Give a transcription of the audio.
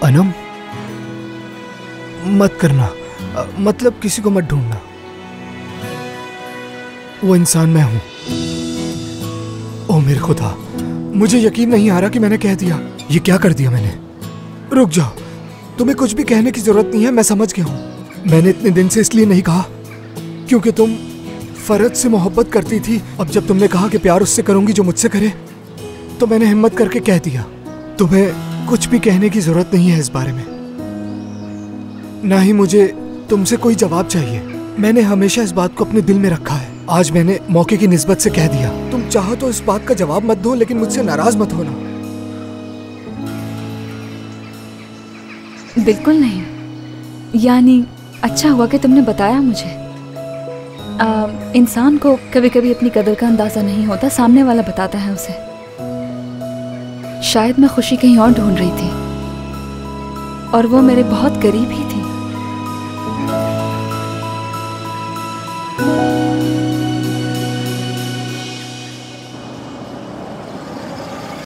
अनम, मत करना, मतलब किसी को मत ढूंढना। वो इंसान मैं हूं। ओ मेरे खुदा, मुझे यकीन नहीं आ रहा कि मैंने कह दिया। ये क्या कर दिया मैंने? रुक जाओ, तुम्हें कुछ भी कहने की जरूरत नहीं है, मैं समझ गया हूं। मैंने इतने दिन से इसलिए नहीं कहा क्योंकि तुम फरज से मोहब्बत करती थी। अब जब तुमने कहा कि प्यार उससे करूंगी जो मुझसे करे, तो मैंने हिम्मत करके कह दिया। तुम्हें कुछ भी कहने की जरूरत नहीं है इस बारे में, ना ही मुझे तुमसे कोई जवाब चाहिए। मैंने हमेशा इस बात को अपने दिल में रखा है। आज मैंने मौके की निस्बत से कह दिया। तुम चाहो तो इस बात का जवाब मत दो, लेकिन मुझसे नाराज मत होना। बिल्कुल नहीं। यानी अच्छा हुआ कि तुमने बताया मुझे। इंसान को कभी कभी अपनी कदर का अंदाजा नहीं होता, सामने वाला बताता है उसे। शायद मैं खुशी कहीं और ढूंढ रही थी और वो मेरे बहुत करीब ही थी।